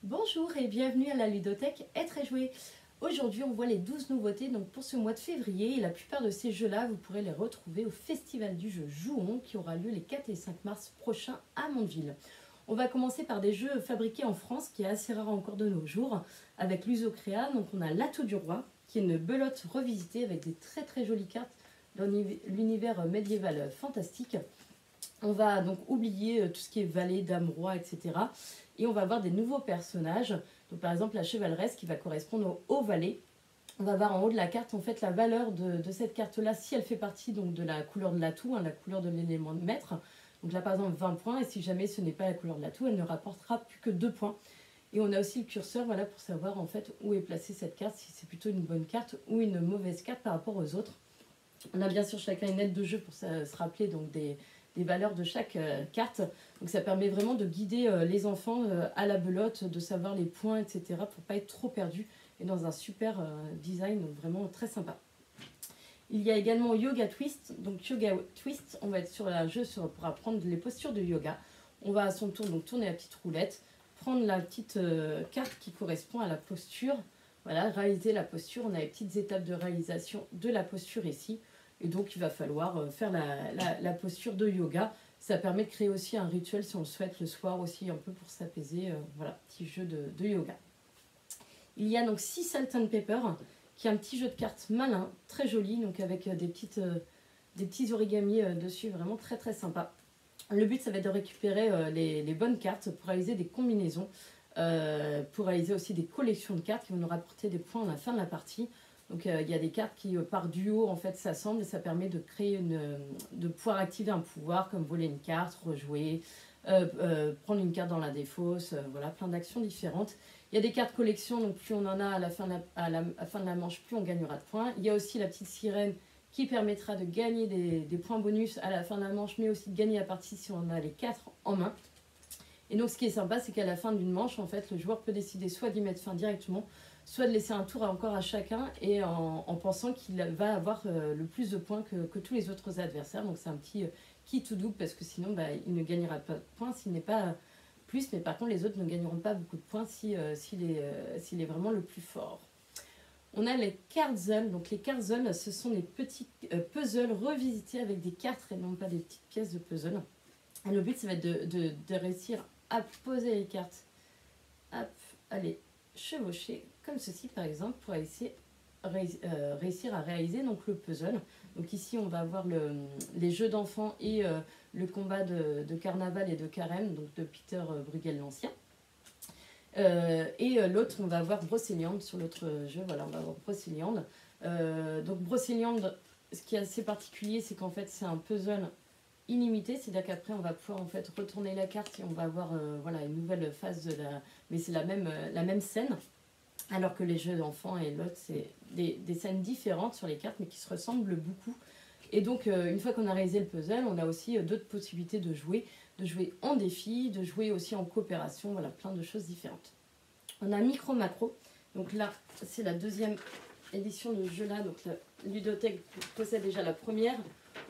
Bonjour et bienvenue à la ludothèque Être et jouer. Aujourd'hui on voit les 12 nouveautés donc pour ce mois de février et la plupart de ces jeux-là vous pourrez les retrouver au Festival du jeu Jouons qui aura lieu les 4 et 5 mars prochains à Mondeville. On va commencer par des jeux fabriqués en France qui est assez rare encore de nos jours avec l'Usocréa. Donc on a l'Atout du Roi qui est une belote revisitée avec des très jolies cartes dans l'univers médiéval fantastique. On va donc oublier tout ce qui est valet, dame, roi, etc. Et on va avoir des nouveaux personnages. Donc par exemple la chevaleresse qui va correspondre au valet. On va voir en haut de la carte en fait la valeur de cette carte-là si elle fait partie donc de la couleur de l'atout, la couleur de l'élément de maître. Donc là par exemple 20 points et si jamais ce n'est pas la couleur de l'atout, elle ne rapportera plus que 2 points. Et on a aussi le curseur voilà, pour savoir en fait où est placée cette carte, si c'est plutôt une bonne carte ou une mauvaise carte par rapport aux autres. On a bien sûr chacun une aide de jeu pour se rappeler donc des valeurs de chaque carte. Donc ça permet vraiment de guider les enfants à la belote, de savoir les points, etc. pour ne pas être trop perdu et dans un super design, donc vraiment très sympa. Il y a également Yoga Twist. Donc Yoga Twist, on va être sur un jeu pour apprendre les postures de yoga. On va à son tour donc tourner la petite roulette, prendre la petite carte qui correspond à la posture. Voilà, réaliser la posture. On a les petites étapes de réalisation de la posture ici. Et donc, il va falloir faire la posture de yoga. Ça permet de créer aussi un rituel, si on le souhaite, le soir aussi, un peu pour s'apaiser. Voilà, petit jeu de yoga. Il y a donc 6 Salt and Pepper, qui est un petit jeu de cartes malin, très joli, donc avec des petits origamis dessus, vraiment très sympa. Le but, ça va être de récupérer les bonnes cartes pour réaliser des combinaisons, pour réaliser aussi des collections de cartes qui vont nous rapporter des points à la fin de la partie. Donc il y a des cartes qui par duo en fait s'assemblent et ça permet de créer de pouvoir activer un pouvoir comme voler une carte, rejouer, prendre une carte dans la défausse, voilà plein d'actions différentes. Il y a des cartes collection, donc plus on en a à la fin de la manche, plus on gagnera de points. Il y a aussi la petite sirène qui permettra de gagner des points bonus à la fin de la manche, mais aussi de gagner la partie si on a les 4 en main. Et donc ce qui est sympa, c'est qu'à la fin d'une manche, en fait, le joueur peut décider soit d'y mettre fin directement, soit de laisser un tour encore à chacun et en pensant qu'il va avoir le plus de points que tous les autres adversaires. Donc c'est un petit qui tout double parce que sinon il ne gagnera pas de points s'il n'est pas plus, mais par contre les autres ne gagneront pas beaucoup de points s'il est vraiment le plus fort. On a les Cardzels. Donc les Cardzels, ce sont des petits puzzles revisités avec des cartes et non pas des petites pièces de puzzle. Et le but, ça va être de réussir à poser les cartes, à les chevaucher, comme ceci par exemple, pour réussir à réaliser donc, le puzzle. Donc ici, on va avoir les jeux d'enfants et le combat de carnaval et de carême, donc de Peter Bruegel l'Ancien. Et l'autre, on va avoir Brocéliande sur l'autre jeu. Voilà, on va avoir Brocéliande. Donc Brocéliande, ce qui est assez particulier, c'est qu'en fait, c'est un puzzle illimité, c'est-à-dire qu'après on va pouvoir en fait retourner la carte et on va avoir voilà, une nouvelle phase de mais c'est la même scène, alors que les jeux d'enfants et l'autre c'est des scènes différentes sur les cartes mais qui se ressemblent beaucoup. Et donc une fois qu'on a réalisé le puzzle, on a aussi d'autres possibilités de jouer en défi, de jouer aussi en coopération, voilà, plein de choses différentes. On a Micro Macro, donc là c'est la deuxième édition de ce jeu là, donc la ludothèque possède déjà la première.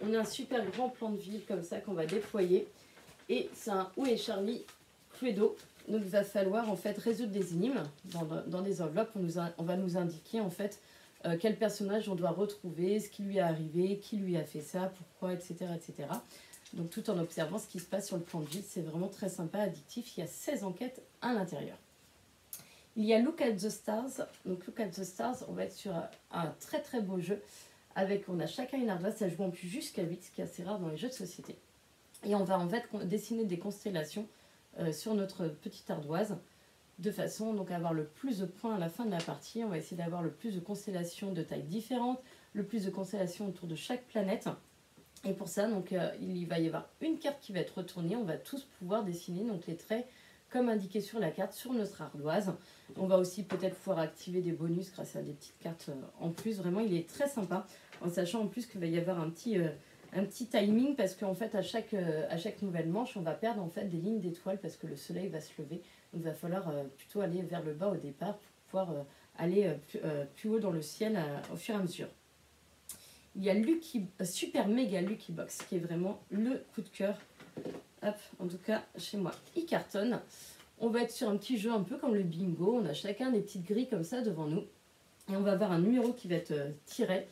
On a un super grand plan de ville comme ça qu'on va déployer. Et c'est un Où est Charlie Cluedo. Donc il va falloir en fait résoudre des énigmes dans des enveloppes. On va nous indiquer en fait quel personnage on doit retrouver, ce qui lui est arrivé, qui lui a fait ça, pourquoi, etc. etc. Donc tout en observant ce qui se passe sur le plan de ville. C'est vraiment très sympa, addictif. Il y a 16 enquêtes à l'intérieur. Il y a Look at the Stars. Donc Look at the Stars, on va être sur un très beau jeu. On a chacun une ardoise, ça joue en plus jusqu'à 8, ce qui est assez rare dans les jeux de société. Et on va en fait dessiner des constellations sur notre petite ardoise, de façon donc à avoir le plus de points à la fin de la partie. On va essayer d'avoir le plus de constellations de tailles différentes, le plus de constellations autour de chaque planète. Et pour ça, donc, il va y avoir une carte qui va être retournée. On va tous pouvoir dessiner donc, les traits comme indiqué sur la carte, sur notre ardoise. On va aussi peut-être pouvoir activer des bonus grâce à des petites cartes en plus. Vraiment, il est très sympa, en sachant en plus qu'il va y avoir un petit timing, parce qu'en fait, à chaque nouvelle manche, on va perdre en fait des lignes d'étoiles, parce que le soleil va se lever. Donc, il va falloir plutôt aller vers le bas au départ, pour pouvoir aller plus haut dans le ciel au fur et à mesure. Il y a Super Méga Lucky Box, qui est vraiment le coup de cœur. Hop, en tout cas, chez moi, il cartonne. On va être sur un petit jeu un peu comme le bingo. On a chacun des petites grilles comme ça devant nous. Et on va avoir un numéro qui va être tiré,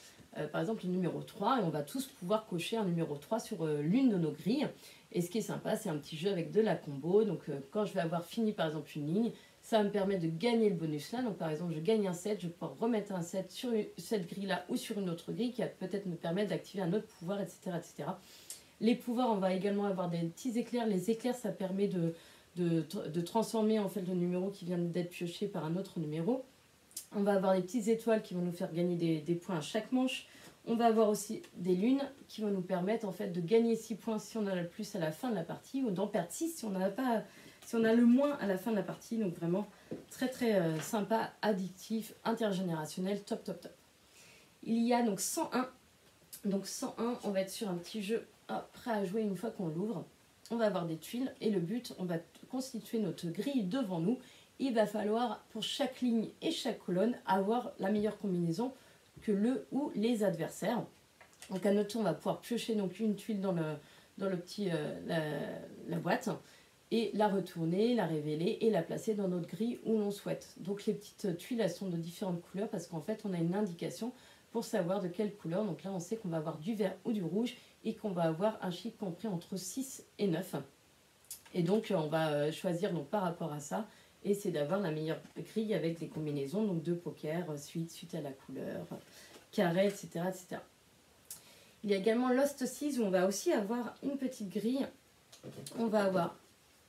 par exemple le numéro 3, et on va tous pouvoir cocher un numéro 3 sur l'une de nos grilles. Et ce qui est sympa, c'est un petit jeu avec de la combo. Donc quand je vais avoir fini par exemple une ligne, ça va me permettre de gagner le bonus là. Donc par exemple, je gagne un 7, je vais pouvoir remettre un 7 sur cette grille là ou sur une autre grille qui va peut-être me permettre d'activer un autre pouvoir, etc., etc. Les pouvoirs, on va également avoir des petits éclairs. Les éclairs, ça permet de transformer en fait le numéro qui vient d'être pioché par un autre numéro. On va avoir des petites étoiles qui vont nous faire gagner des points à chaque manche. On va avoir aussi des lunes qui vont nous permettre en fait de gagner 6 points si on a le plus à la fin de la partie, ou d'en perdre 6 si on n'a pas, si on a le moins à la fin de la partie. Donc vraiment très très sympa, addictif, intergénérationnel, top top top. Il y a donc 101. Donc 101, on va être sur un petit jeu prêt à jouer une fois qu'on l'ouvre. On va avoir des tuiles et le but, on va constituer notre grille devant nous. Il va falloir pour chaque ligne et chaque colonne avoir la meilleure combinaison que le ou les adversaires. Donc à notre tour, on va pouvoir piocher donc une tuile dans le petit, la boîte et la retourner, la révéler et la placer dans notre grille où l'on souhaite. Donc les petites tuiles, elles sont de différentes couleurs parce qu'en fait, on a une indication pour savoir de quelle couleur. Donc là, on sait qu'on va avoir du vert ou du rouge et qu'on va avoir un chiffre compris entre 6 et 9. Et donc, on va choisir donc, par rapport à ça, et c'est d'avoir la meilleure grille avec les combinaisons, donc de poker, suite à la couleur, carré, etc., etc. Il y a également Lost Seas où on va aussi avoir une petite grille. On va avoir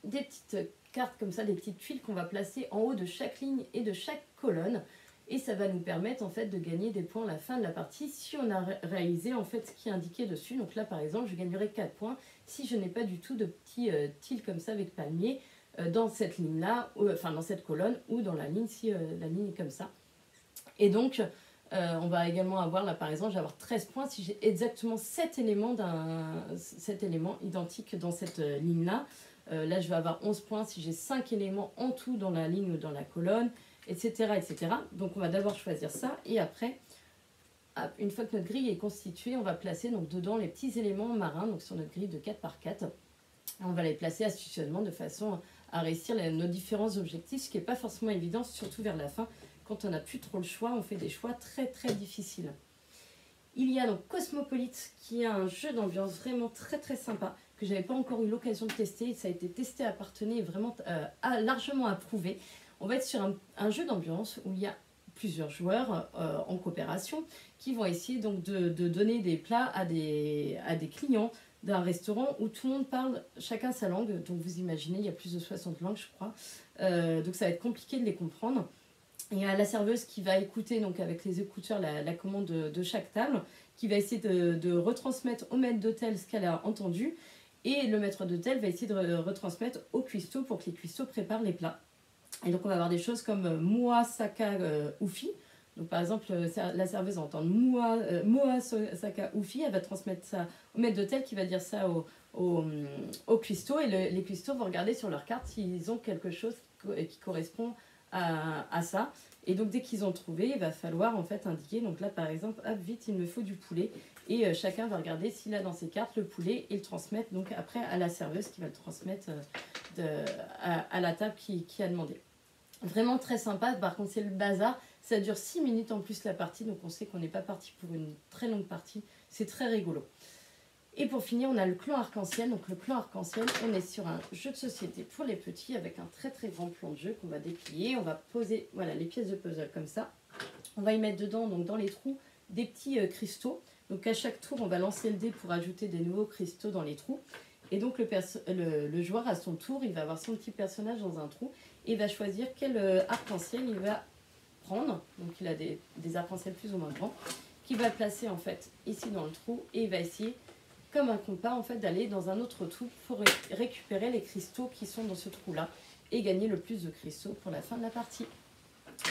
des petites cartes comme ça, des petites tuiles qu'on va placer en haut de chaque ligne et de chaque colonne. Et ça va nous permettre en fait de gagner des points à la fin de la partie si on a réalisé en fait ce qui est indiqué dessus. Donc là par exemple, je gagnerai 4 points si je n'ai pas du tout de petits tiles comme ça avec palmier dans cette ligne-là, enfin dans cette colonne ou dans la ligne si la ligne est comme ça. Et donc, on va également avoir, là par exemple, je vais avoir 13 points si j'ai exactement 7 éléments identiques dans cette ligne-là. Là, je vais avoir 11 points si j'ai 5 éléments en tout dans la ligne ou dans la colonne, etc., etc. Donc, on va d'abord choisir ça et après, une fois que notre grille est constituée, on va placer donc, dedans les petits éléments marins, donc sur notre grille de 4 par 4. On va les placer astucieusement de façon à réussir nos différents objectifs, ce qui n'est pas forcément évident, surtout vers la fin. Quand on n'a plus trop le choix, on fait des choix très très difficiles. Il y a donc Cosmopolite qui est un jeu d'ambiance vraiment très très sympa que je n'avais pas encore eu l'occasion de tester. Ça a été testé à Parthenay et vraiment largement approuvé. On va être sur un jeu d'ambiance où il y a plusieurs joueurs en coopération qui vont essayer donc de donner des plats à des clients d'un restaurant où tout le monde parle chacun sa langue. Donc vous imaginez, il y a plus de 60 langues je crois. Donc ça va être compliqué de les comprendre. Il y a la serveuse qui va écouter donc avec les écouteurs la commande de chaque table, qui va essayer de retransmettre au maître d'hôtel ce qu'elle a entendu, et le maître d'hôtel va essayer de retransmettre aux cuistots pour que les cuistots préparent les plats. Et donc on va avoir des choses comme Moa Saka Ufi. Donc par exemple, la serveuse va entendre Moa Saka Ufi, elle va transmettre ça au maître d'hôtel qui va dire ça aux cuistots, et les cuistots vont regarder sur leur carte s'ils ont quelque chose qui correspond à ça. Et donc dès qu'ils ont trouvé, il va falloir en fait indiquer, donc là par exemple, hop, vite il me faut du poulet, et chacun va regarder s'il a dans ses cartes le poulet et le transmettre donc après à la serveuse qui va le transmettre à la table qui a demandé. Vraiment très sympa. Par contre c'est le bazar, ça dure 6 minutes en plus la partie, donc on sait qu'on n'est pas parti pour une très longue partie, c'est très rigolo. Et pour finir, on a le clan arc-en-ciel. Donc le clan arc-en-ciel, on est sur un jeu de société pour les petits avec un très très grand plan de jeu qu'on va déplier. On va poser voilà, les pièces de puzzle comme ça. On va y mettre dedans, donc dans les trous, des petits cristaux. Donc à chaque tour, on va lancer le dé pour ajouter des nouveaux cristaux dans les trous. Et donc le joueur à son tour, il va avoir son petit personnage dans un trou et il va choisir quel arc-en-ciel il va prendre. Donc il a des arc-en-ciel plus ou moins grands qu'il va placer en fait ici dans le trou, et il va essayer comme un compas en fait d'aller dans un autre trou pour récupérer les cristaux qui sont dans ce trou là et gagner le plus de cristaux pour la fin de la partie.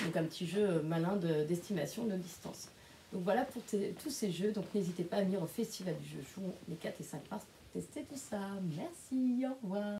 Donc un petit jeu malin d'estimation de distance. Donc voilà pour tous ces jeux, donc n'hésitez pas à venir au festival du jeu Jouons les 4 et 5 mars pour tester tout ça. Merci, au revoir.